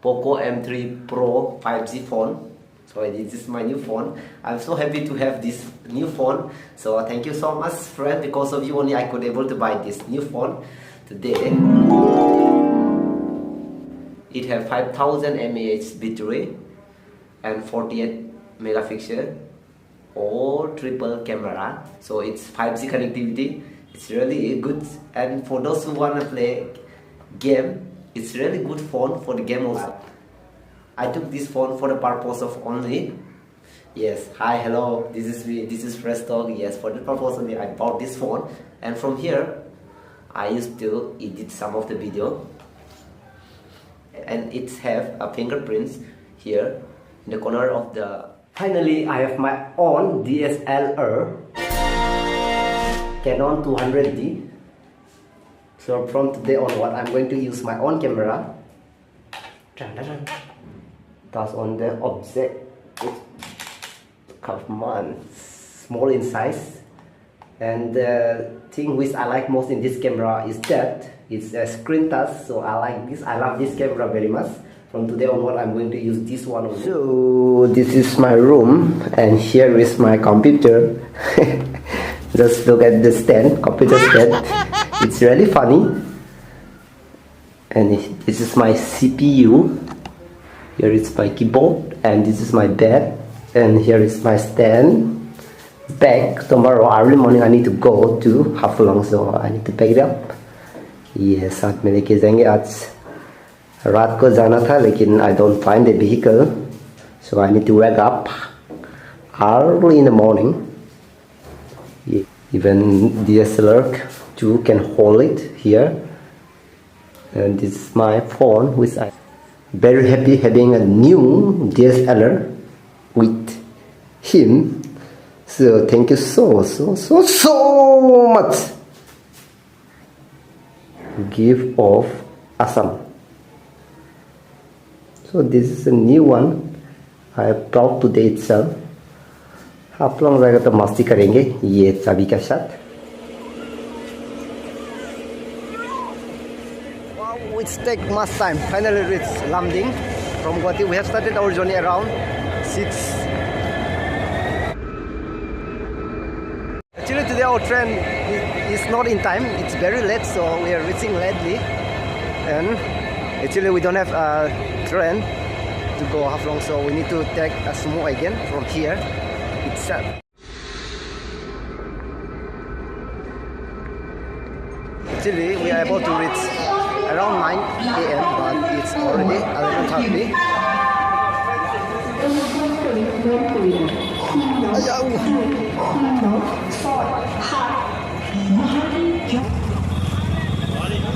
Poco M3 Pro 5G phone. So this is my new phone. I'm so happy to have this new phone. So thank you so much, friend. Because of you only I could able to buy this new phone today. It has 5000 mAh battery and 48 megapixel or triple camera. So it's 5G connectivity. It's really good. And for those who want to play game, it's really good phone for the game also. I took this phone for the purpose of only, yes, hi, hello, this is me, this is Fresh Talk. Yes, for the purpose only I bought this phone. And from here I used to edit some of the video, and it have a fingerprints here in the corner of the. Finally, I have my own DSLR Canon 200D. So from today onward, I'm going to use my own camera. Touch on the object. Come on, small in size. And the thing which I like most in this camera is that it's a screen touch. So I like this. I love this camera very much. From today onward, I'm going to use this one only. So this is my room, and here is my computer. Just look at the stand, computer stand. It's really funny. And this is my CPU. Here is my keyboard, and this is my bed, and here is my stand. Back tomorrow early morning I need to go to Happiest, so I need to pack it up. Yes, साथ में लेके जाएंगे आज. रात को जाना था लेकिन I don't find a vehicle, so I need to wake up early in the morning. Yeah. Even DSLR 2 can hold it here. And this is my phone, which I very happy having a new DSLR with him. So thank you so much. Gift of Assam. So this is a new one. I brought today itself. आप लोग रहेगा तो मस्ती करेंगे ये चाबी के साथ. Wow, it's take much time. Finally reached Lamding from Guwahati. We have started our journey around 6. Actually today our train is not in time. It's very late, so we are reaching lately. And actually we don't have a train to go Haflong, so we need to take a sumo again from here itself. Actually we are able to reach around 9 AM, but it's already 11:30.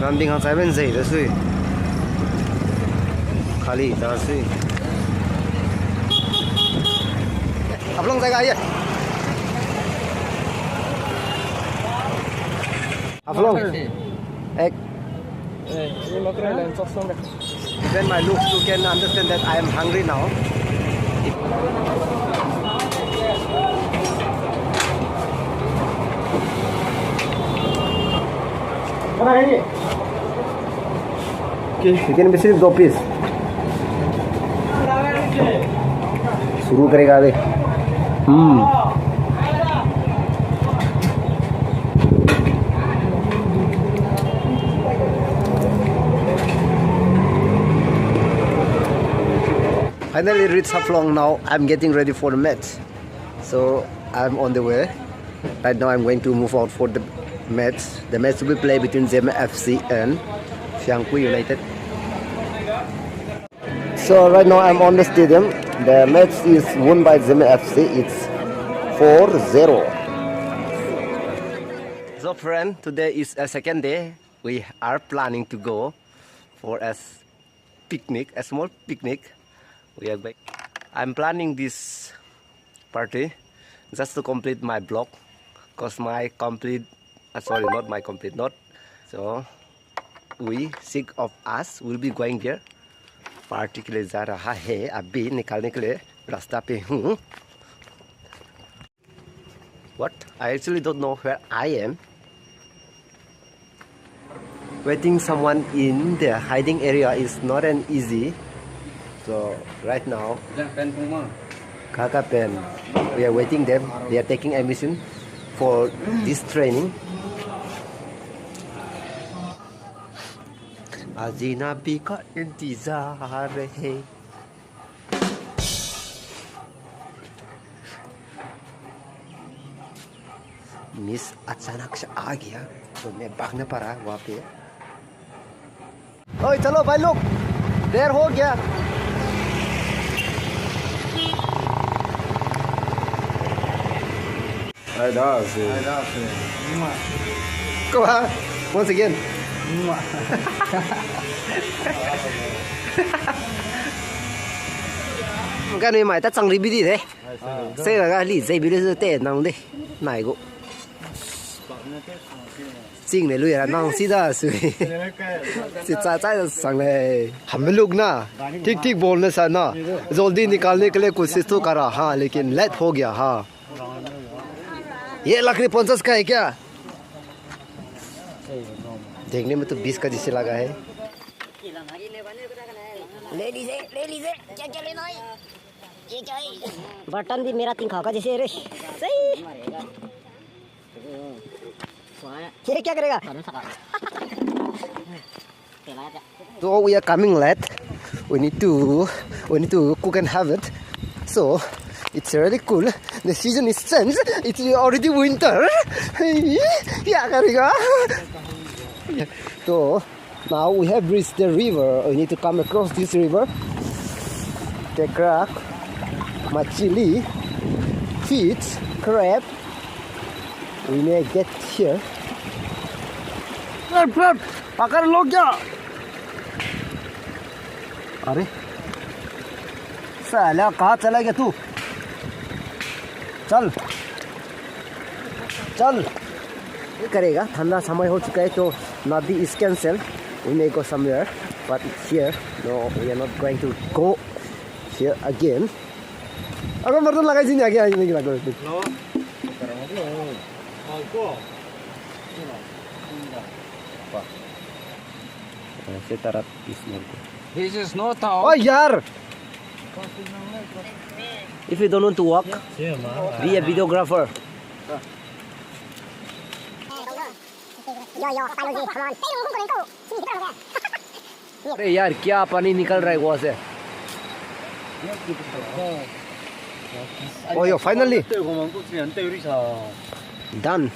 Lamding hàng 7 giờ đó suy खाली इधर से आप लोग जगह आइए. आप लोग एक even my looks you can understand that I am hungry now. Okay, you can be served 2 piece. शुरू करेगा अभी. Finally reached Happiest. Now I'm getting ready for the match, so I'm on the way. Right now I'm going to move out for the match. The match will be played between Zema FC and Fiangku United. So right now I'm on the stadium. The match is won by Zema FC. It's 4-0. So friend, today is a second day. We are planning to go for a picnic, a small picnic. We are back. I'm planning this party just to complete my blog, cause my complete, sorry, not my complete, not. So we 6 of us will be going there. Party के लिए जा रहा है, अभी निकालने के लिए रास्ता पे हूँ. What? I actually don't know where I am. Waiting someone in the hiding area is not an easy So right now, Kaka Pen, we are waiting them. They are taking admission for this training. अजीनाबी का इंतजार है. Miss अचानक से आ गया तो मैं भागने पड़ा वहाँ पे. ओए चलो भाई लोग, देर हो गया. Come on, once again. Cái này mày ta chẳng lý bí đi thế. Xe là cái lý dây bí đi rồi tệ nào đi. Này cũng. Chính này lui là năng xí ra suy. Xí trái trái là sang này. Hàm lúc na. ठीक ठीक बोलने से ना. जल्दी निकालने के लिए कोशिश तो करा हाँ, लेकिन लेट हो गया हाँ. ये लकड़ी 50 का है क्या? देखने में तो 20 का जैसे लगा है. ले लीजिए क्या क्या लेना है? ये क्या है? बर्तन भी मेरा 3 का जैसे रे. सही. ये क्या करेगा? So we are coming late. We need to cook and have it. So it's really cool. The season is changed. It's already winter. क्या करेगा? So now we have reached the river. We need to come across this river. Take crab, machili, fish, crab. We may get here. Crab, पकड़ लो क्या? अरे साला कहाँ चला गया तू? चल चल. ये करेगा. ठंडा समय हो चुका है तो नदी is cancelled. We may go somewhere, but it's here. No, we are not going to go here again. अगर बर्तन लगाई थी आगे आगे नहीं लगा. ऐसे तरह इसमें. This is not how. Oh यार. If you don't want to walk, be a videographer. अरे यार क्या पानी निकल रहा है वहाँ से. Oh yo, finally done.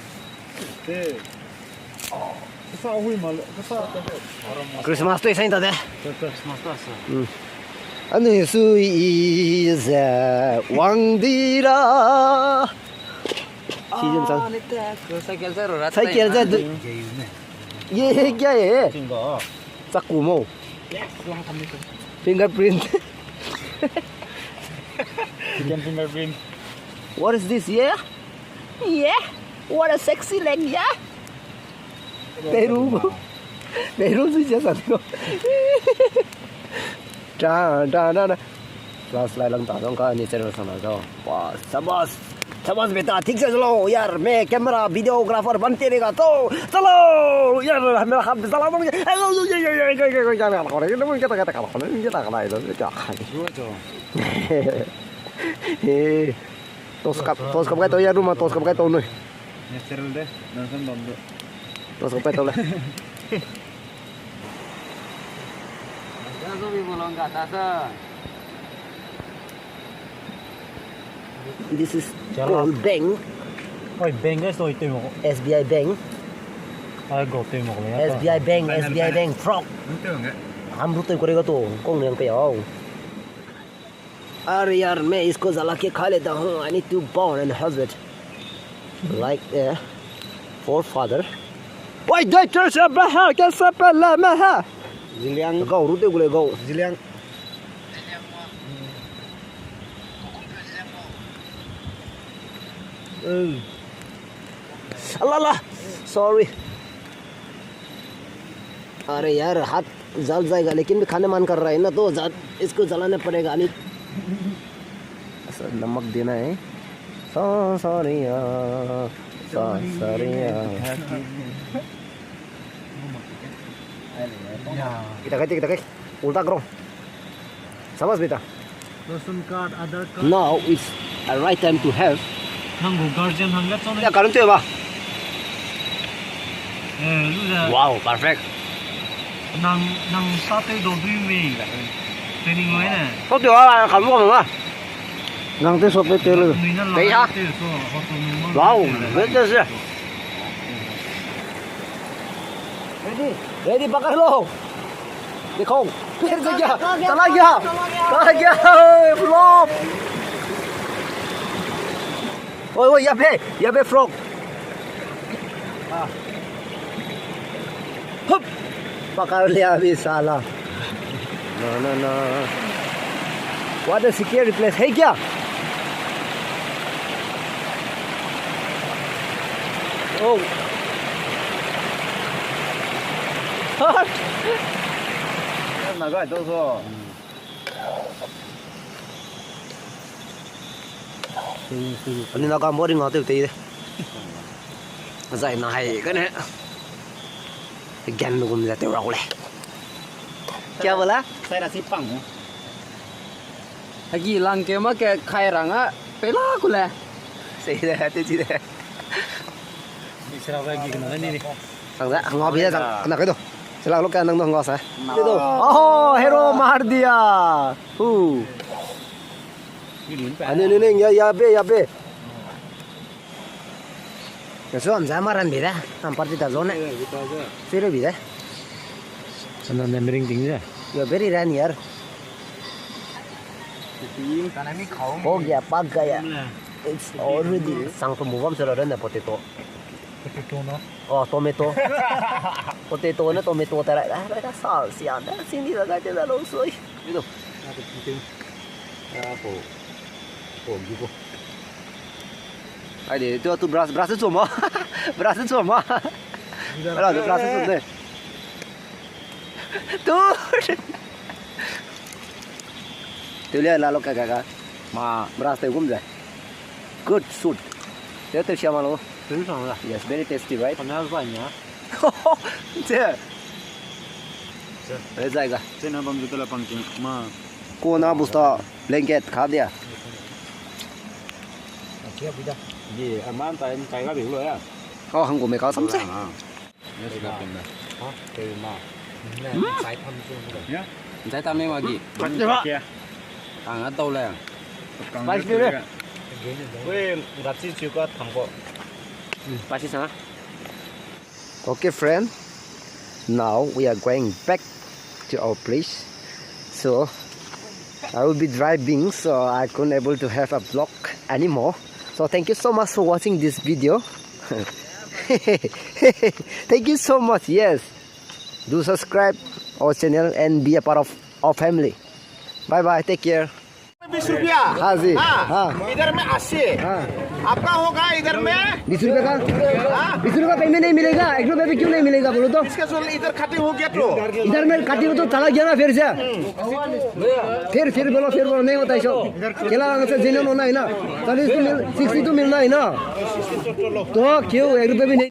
Christmas तो ऐसा ही था दे. 안녕히 수이자 왕디라. सीजन सा. साइकिल से रो रहा था. साइकिल से. ये क्या है? चाकू मो. Fingerprint. Fingerprint. What is this? Yeah. What a sexy leg, yeah. Peru sih jasa tu. Da. Flashlight lang तारों का नीचे रखना था. वाह, शाबाश बेटा, ठीक से चलो यार. मैं कैमरा वीडियोग्राफर बनते रहेगा तो चलो यार. मेरा हाथ चला तो मुझे tos kap kai to ya rumah tos kap kai to noi. Natural deh, nonton bambu. Tos kap kai to lah. Jangan भी बोलूँगा तासा. This is called bank. Oi, bank es tôi tìm một. SBI bank. Ai gọi tìm một này. SBI bank frog. Tưởng ấy. हम रुते करेगा तो कौन नहीं पे आओ. अरे यार मैं इसको जला के खा लेता हूँ. I need to burn and have it like a forefather. Why don't you say bahar कैसे पहला में है? Ziliang. Go रुते गुले go. Ziliang. अल्लाह सॉरी. अरे यार हाथ जल जाएगा लेकिन भी खाने मन कर रहा है ना तो इसको जलाना पड़ेगा. नहीं नमक देना है. सॉरिया kita kait uल्टा करो. समझ बेटा Ration card, Aadhaar card. now it's a right time to have Hango guardian hanga chone. ya karon tu ba Luda. wow perfect Nang sate do dui me. Training hoy na. có điều là không có mà năng tới số tiêu luôn đấy ha wow rất là dễ ready ready पकड़ लो देखो फिर से क्या चला गया flop ओए यहाँ पे फ्रॉग हुप पकड़ लिया अभी साला ना what a security place है क्या oh 나가 떠서 anh nó mua đi ngọt tiêu tí dạy này cái này cái gan nó cũng là tiêu rau này क्या बोला Saya nasi pang. Lagi lang ke ma ke khai ranga pela kule. sih dah tu sih dah Isra lagi kena ni. thằng đó ngọt bây giờ thằng nào cái đồ sẽ là lúc cái năng ngọt sao cái đồ oh hero मार दिया ini ya be Eso am zamaran bida am partita zone sire bida Sana nemring ting je. you very ran yaar हो गया पक गया it's already sang pembuam sudah ada potato Potato no. oh tomato potato na tomato tara ada sal sian dah sini dah ada dah losoi itu Ada penting. oh gitu ai để tu brush是做么brush是做么alors tu brush是做tu tu lihat lalu kakak ma brush tu gum je good suit dia tu siapa lo 真爽了。 yes very tasty right 好像是半年。这这个 这那帮子都来帮紧嘛。 cô na busta blanket khá dia Gì aman tại chạy cái biểu rồi á. có hàng của mày có sắm xe Nó sẽ gặp mình. Hả? Từ mà. Sai thăm xuống rồi. Sai tam me ma gi. Kia. Ang atau le. 맛있게 그래. 왜 같이 지가 담고. 맛있어 okay friend now we are going back to our place so I will be driving so I couldn't able to have a vlog anymore so thank you so much for watching this video thank you so much yes do subscribe our channel and be a part of our family bye bye take care 20 रुपया हाँ जी हाँ इधर में 80 हाँ आपका होगा इधर में 20 रुपए का 20 रुपए पेमेंट नहीं मिलेगा 1 रुपए पे क्यों नहीं मिलेगा बोलो तो इसका जो इधर कटिंग हो गया तो इधर में काटी हो तो चला गया ना फिर से फिर बोलो नहीं होता ऐसा केला से जेन्युइन होना है ना 40 तो 60 तो मिलना है ना तो क्यों 1 रुपए भी नहीं